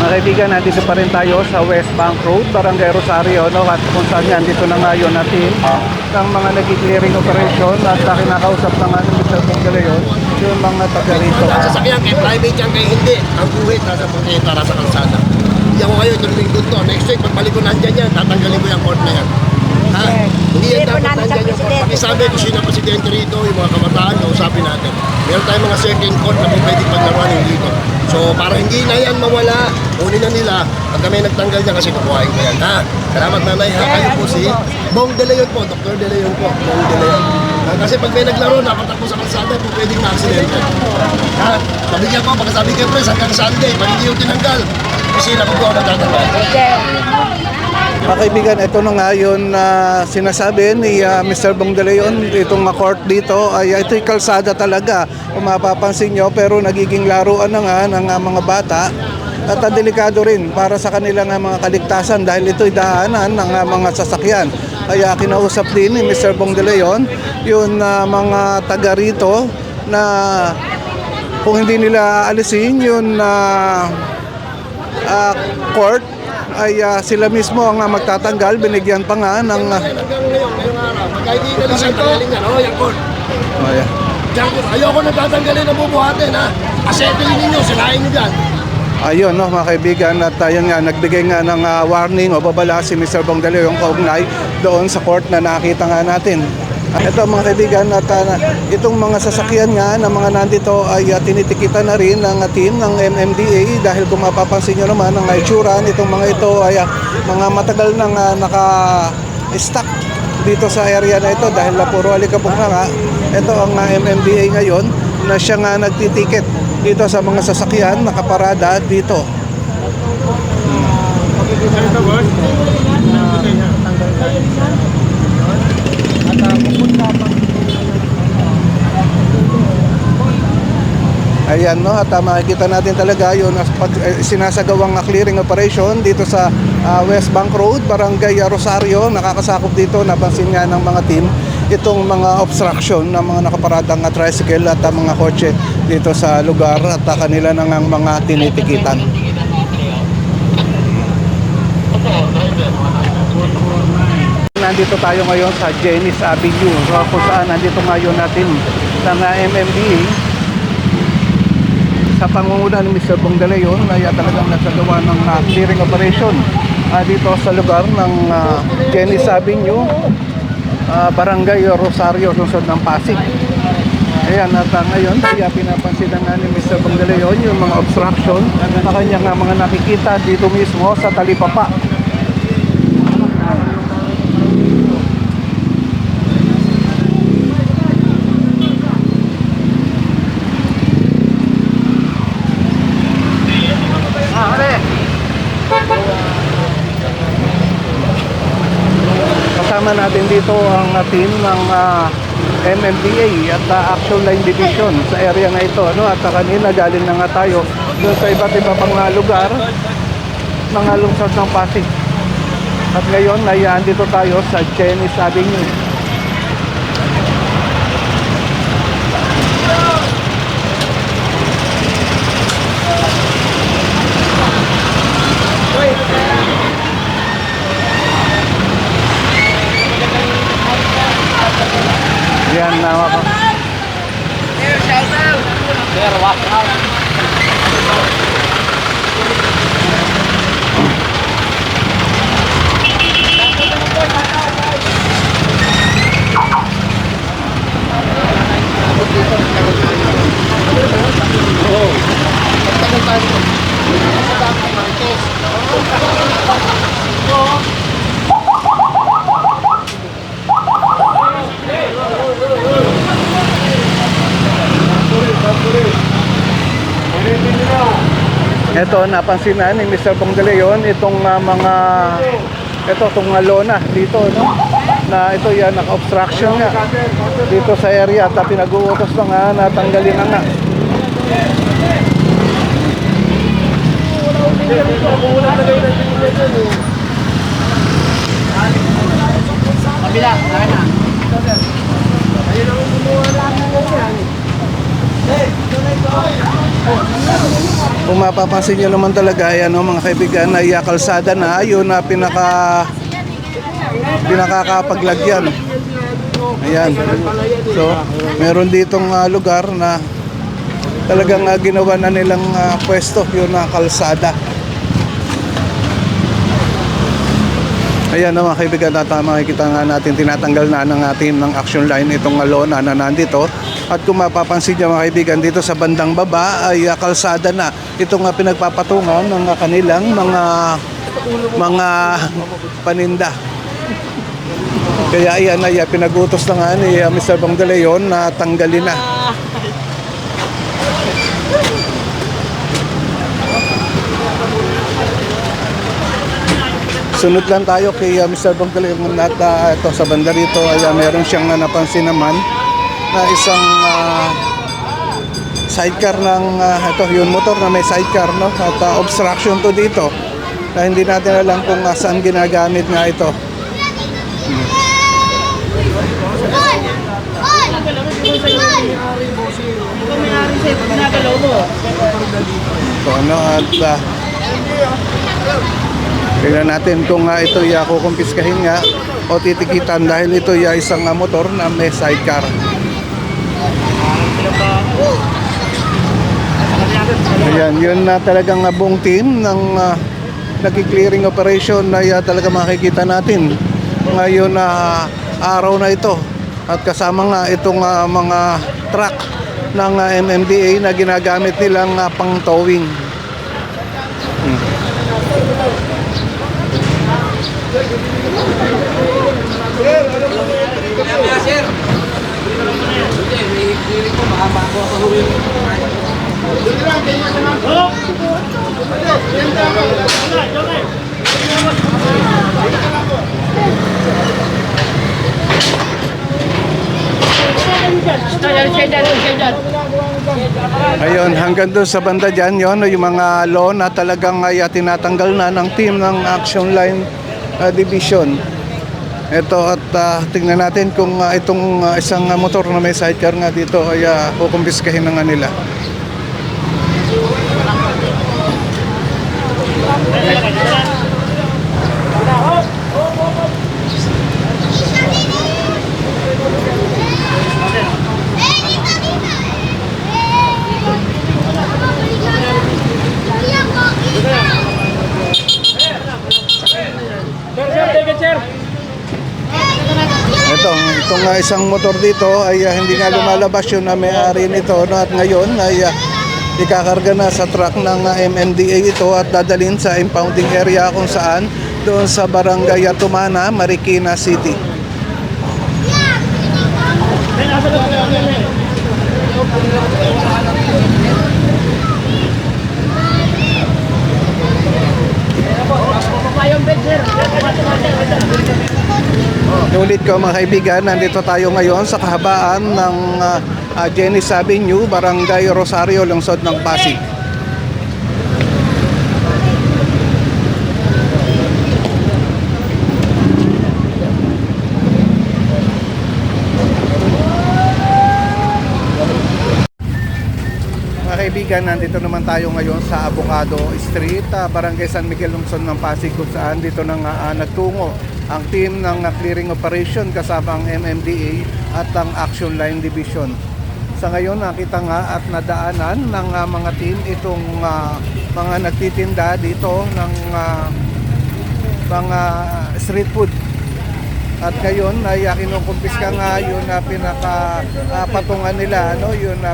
Mga kaibigan, nandito pa rin tayo sa West Bank Road, Barangay Rosario, no? At kung saan yan, dito na ngayon natin ng mga nag-clearing operation at kinakausap na nga ng Mr. Pongalayon yung mga taga rito. Ang sasakyan, kay private yan, kay hindi. Ang buhit, nasa pangkita, nasa kalsada. Hindi ako kayo, tulungin ko to. Next week, pagbalik ko nandyan yan, tatanggalin ko yung court na yan. Ha? Hindi yan dapat nandyan yung court. Pakisabi kung sino ang presidente rito, yung mga kabataan, kausapin natin. Meron tayong mga certain court na pwede paglaruan yung dito. So, para hindi na yan mawala, kunin na nila, pag kami nagtanggal niya kasi kukuhain ko yan. Ha? Salamat nanay, ha? Kayo po si Bong De Leon po, Dr. De Leon po, Bong De Leon. Kasi pag may naglaro, napatakbo sa kalsada, po pwedeng ma-aksidente. Ha? Sabi niya po, pagkasabi kayo, press, hanggang Sunday, pag hindi yung tinanggal, kasi na po ako nagtatanggal. Mga kaibigan, ito na nga yun na sinasabi ni Mr. Bong De Leon, itong court dito, ay ito'y kalsada talaga, kung mapapansin nyo, pero nagiging laruan na nga ng mga bata at delikado rin para sa kanilang mga kaligtasan dahil ito'y daanan ng mga sasakyan. Kaya kinausap din ni Mr. Bong De Leon yung mga taga rito na kung hindi nila alisin yung court, ay sila mismo ang magtatanggal, binigyan pa nga ng Hanggang ngayon, ngayong araw, pagka hindi na siya tanggalin yan, yung court. Ayoko na tatanggalin na bubuhatin, ha? Asetulin ninyo, sinahin nyo dyan. ayun, no, mga kaibigan, at ayun nga, nagbigay nga ng warning o babala si Mr. Bong De Leon kaugnay doon sa court na nakita nga natin. Ito mga kaibigan, at itong mga sasakyan nga na mga nandito ay tinitikitan na rin ng team ng MMDA dahil kung mapapansin nyo naman ang itsura nitong mga ito ay mga matagal nang naka-stack dito sa area na ito dahil puro alikabok na nga. Ito ang MMDA ngayon na siya nga nagtitiket dito sa mga sasakyan nakaparada dito. Ayan, no, at makikita natin talaga yun sinasagawang clearing operation dito sa West Bank Road, Barangay Rosario. Nakakasakop dito, napansin nga ng mga team itong mga obstruction ng mga nakaparadang tricycle at mga kotse dito sa lugar at kanila nang mga tinitikitan. Nandito tayo ngayon sa Jennings Avenue, kung saan nandito ngayon natin ng MMDA sa pangunguna ni Mr. Bong De Leon ay talagang nagsagawa ng clearing operation dito sa lugar ng Jennings Avenue, Barangay Rosario, lungsod ng Pasig. Ayan, at ngayon kaya pinapansin na ni Mr. Bong De Leon yung mga obstruction na kanyang mga nakikita dito mismo sa talipapa. Kasama natin dito ang team ng MMDA at Action Line Division sa area na ito, no? At kanina galing na nga tayo doon sa iba't iba pang lugar ng lungsod ng Pasig. At ngayon ay andito tayo sa Jennings Avenue. Yan na ako. Ito, napansin na ni Mr. Bong De Leon itong itong lona dito, no? Na ito yan, naka-obstruction nga dito sa area at pinag-uutos na nga, natanggalin na nga. Kabila, saan na? Ayun ang gumawa lang ng yan. Hey, Kung mapapansin nyo naman talaga, ayan o mga kaibigan, ay kalsada na, yun na pinakakapaglagyan. Ayan. So, meron ditong lugar na talagang ginawa na nilang pwesto, yun na kalsada. Ayan mga kaibigan, makikita nga natin tinatanggal na ng ating ng action line itong lona na nandito. At kung mapapansin nyo mga kaibigan, dito sa bandang baba ay kalsada na. Ito nga pinagpapatungan ng kanilang mga paninda. Kaya ayan ay pinag-utos na nga ni Mr. Bong De Leon na tanggalin na. Sunod lang tayo kay Mr. Bong De Leon at ito sa banda rito ay meron siyang napansin naman na isang sidecar ng ito yung motor na may sidecar, no? At obstruction to dito na hindi natin alam kung saan ginagamit nga ito. Ito ano at tingnan natin kung ito kukumpiskahin nga o titikitan dahil ito isang motor na may sidecar. Ayan, yun na talagang buong team ng nag-clearing operation na talaga makikita natin ngayon na araw na ito. At kasama nga itong mga truck ng MMDA na ginagamit nilang pang towing. Ayun, hanggang doon sa banda dyan, yun, yung mga law na talagang tinatanggal na ng team ng Action Line Division. Ito at tingnan natin kung itong isang motor na may sidecar nga dito ay kukumpiskahin na nga nila. Itong isang motor dito ay hindi nga lumalabas yun na may-ari nito, no? At ngayon ay ikakarga na sa truck ng MMDA ito at dadalhin sa impounding area kung saan doon sa Barangay Tumana, Marikina City. Ulit ko mga kaibigan, nandito tayo ngayon sa kahabaan ng Jenny's Avenue, Barangay Rosario, lungsod ng Pasig. Mga kaibigan, nandito naman tayo ngayon sa Avocado Street, Barangay San Miguel, lungsod ng Pasig, kung saan dito nang nagtungo ang team ng clearing operation kasama ang MMDA at ang Action Line Division. Sa ngayon nakita nga at nadaanan ng mga team itong mga nagtitinda dito ng mga street food. At ngayon ay kinukumpiska nga yun na pinaka-patungan nila, ano, yun na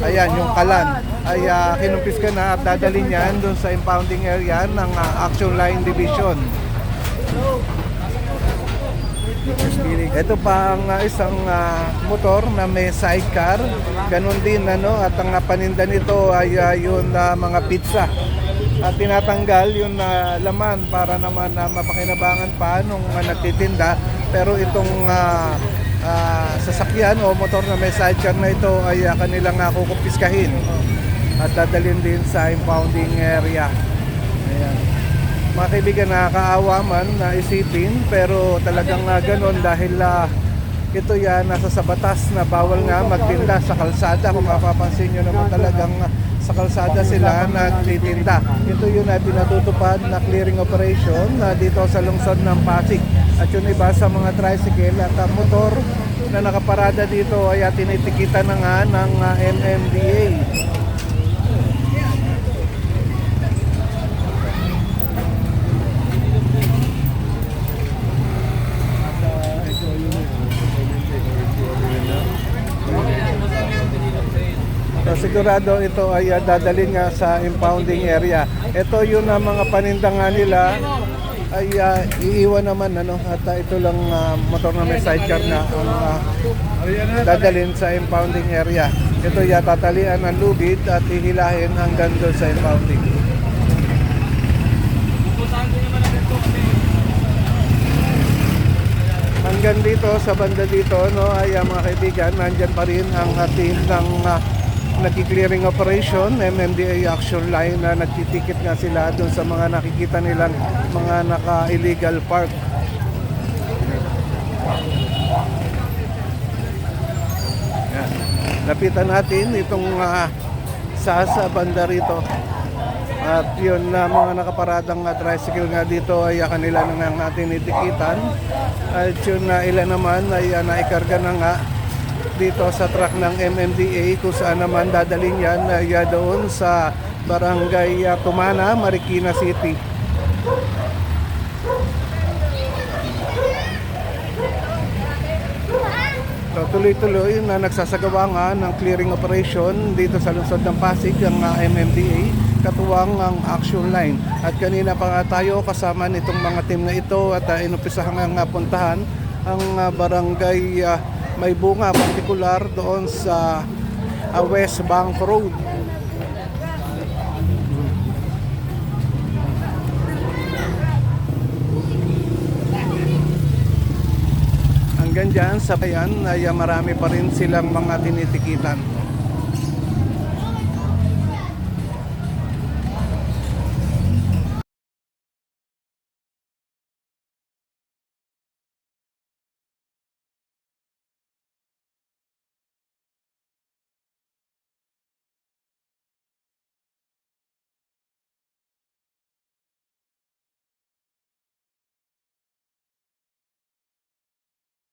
ayan, yung kalan ay kinumpiska na at dadalhin yan doon sa impounding area ng Action Line Division. Ito pa ang isang motor na may sidecar, ganun din ano, at ang paninda nito ay yun mga pizza at tinatanggal yung laman para naman mapakinabangan pa nung nagtitinda. Pero itong sasakyan o motor na may sidecar na ito ay kanilang kukumpiskahin at dadalhin din sa impounding area. Ayan. Mga kaibigan, nakakaawa man na isipin, pero talagang ganon dahil ito nasa sa batas na bawal nga magtinda sa kalsada. Kung mapapansin nyo naman talagang sa kalsada sila nagtitinda. Ito yun ay pinatutupad na clearing operation dito sa lungsod ng Pasig. At yun iba sa mga tricycle at motor na nakaparada dito ay tinitikitan na nga ng MMDA. So, sigurado ito ay dadalhin nga sa impounding area. Ito yung mga paninda nga nila ay iiwan naman at ito lang motor na may sidecar na ang dadalhin sa impounding area. Ito tatalian ng lubid at hihilahin hanggang doon sa impounding. Hanggang dito sa banda dito ay mga kaibigan, nandyan pa rin ang team ng nagki-clearing operation, MMDA Action Line na nagtitikit nga sila doon sa mga nakikita nilang mga naka-illegal park. Yan. Lapitan natin itong sa banda rito. At yun na mga nakaparadang tricycle nga dito ay kanila na natin itikitan. At yun na ilan naman ay naikarga na nga dito sa truck ng MMDA kung saan naman dadalhin yan ay doon sa Barangay Tumana, Marikina City. So, tuloy-tuloy na nagsasagawa nga ng clearing operation dito sa lungsod ng Pasig ang MMDA, katuwang ang action line. At kanina pa nga tayo kasama nitong mga team na ito at inumpisahan nga puntahan ang barangay May Bunga, partikular doon sa West Bank Road. Hanggang dyan sa bayan ay marami pa rin silang mga tinitikitan.